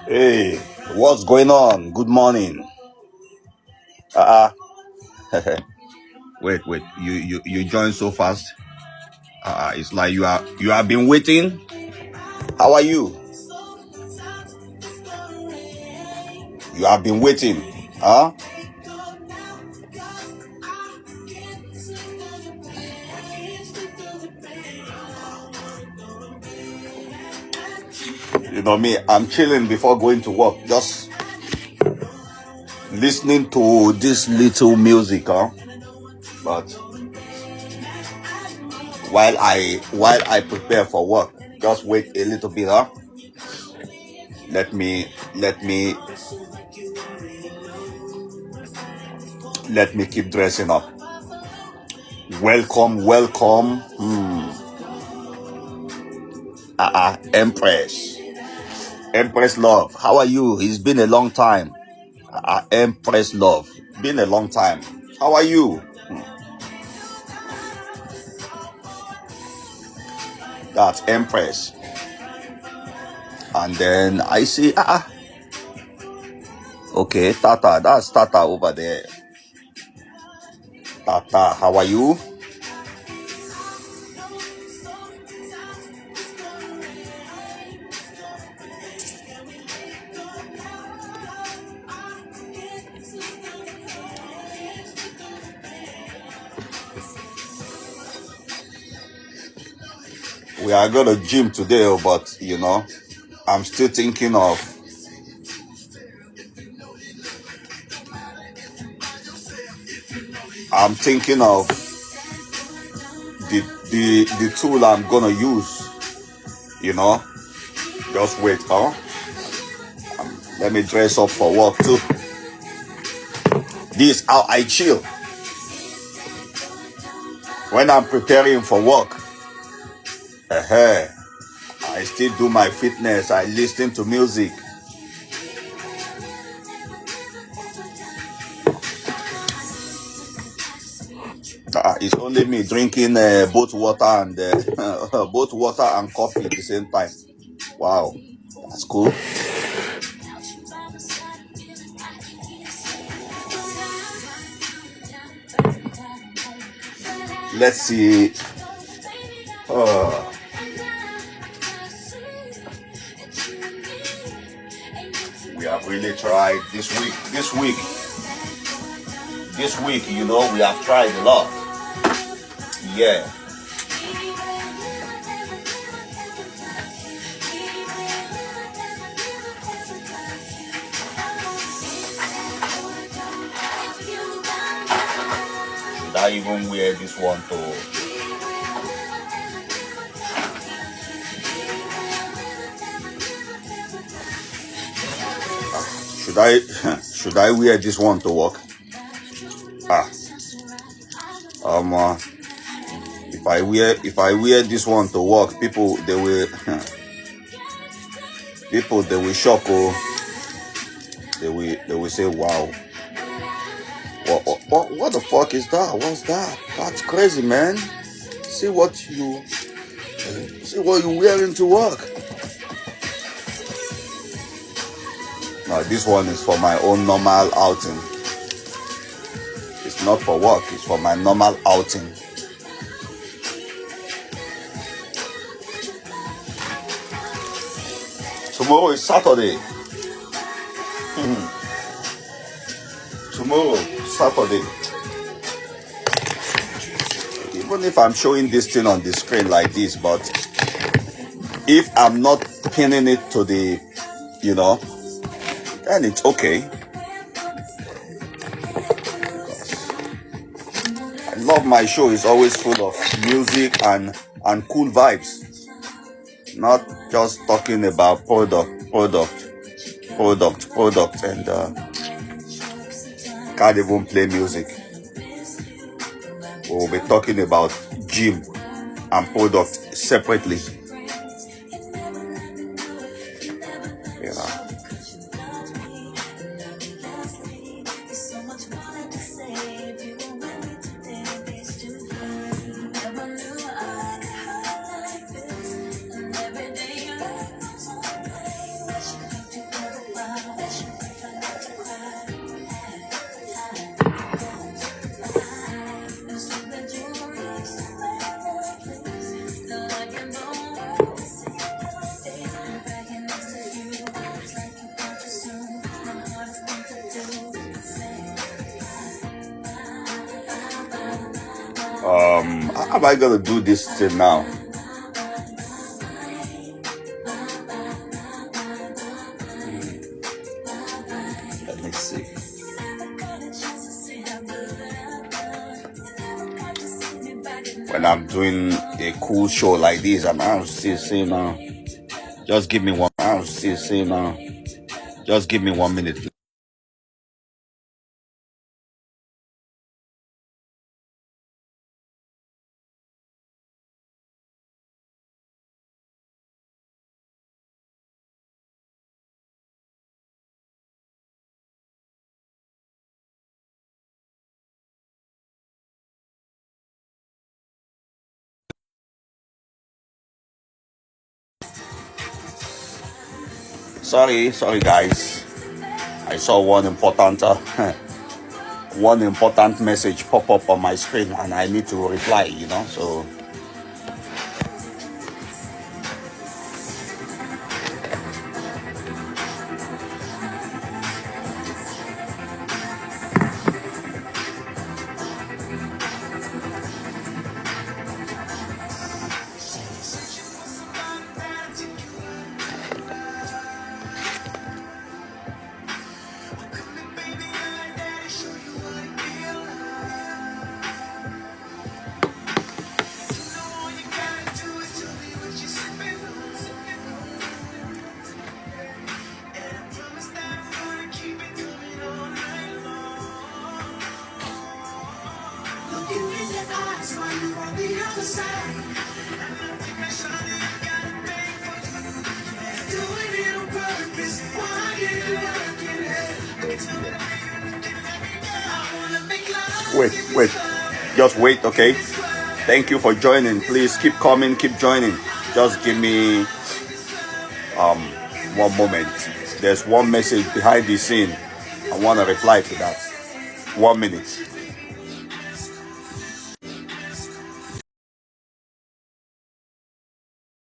Hey, what's going on? Good morning. Wait, you joined so fast. It's like you have been waiting. How are you? You have been waiting, huh? You know me, I'm chilling before going to work, just listening to this little music, huh? But while I prepare for work, just wait a little bit, huh? Let me keep dressing up. Welcome. Empress Love, how are you? It's been a long time. Empress Love, been a long time. How are you? That's Empress. And then I see okay, Tata, that's Tata over there. Tata, how are you? We are going to gym today, but you know, I'm still thinking of the tool I'm gonna use, you know. Just wait, huh? Let me dress up for work too. This is how I chill when I'm preparing for work. I still do my fitness. I listen to music. It's only me drinking both water and coffee at the same time. Wow, that's cool. Let's see. We have really tried this week, you know, we have tried a lot. Yeah. Should I even wear this one too? Should I wear this one to work? If I wear this one to work, people they will shock. They will say, wow, what the fuck is that? What's that? That's crazy, man. See what you wearing to work. No, this one is for my own normal outing. It's not for work, it's for my normal outing. Tomorrow is Saturday. Tomorrow, Saturday. Even if I'm showing this thing on the screen like this, but if I'm not pinning it to the, you know, then it's okay. I love my show. It's always full of music and cool vibes. Not just talking about product, and can't even play music. We'll be talking about gym and product separately. How am I gonna do this thing now? Let me see. When I'm doing a cool show like this, and I'll see now. Just give me one. I'll see now. Just give me 1 minute. Sorry guys. I saw one important message pop up on my screen, and I need to reply, so wait, just wait, okay? Thank you for joining. Please keep coming, keep joining. Just give me 1 moment. There's one message behind the scene. I want to reply to that. 1 minute.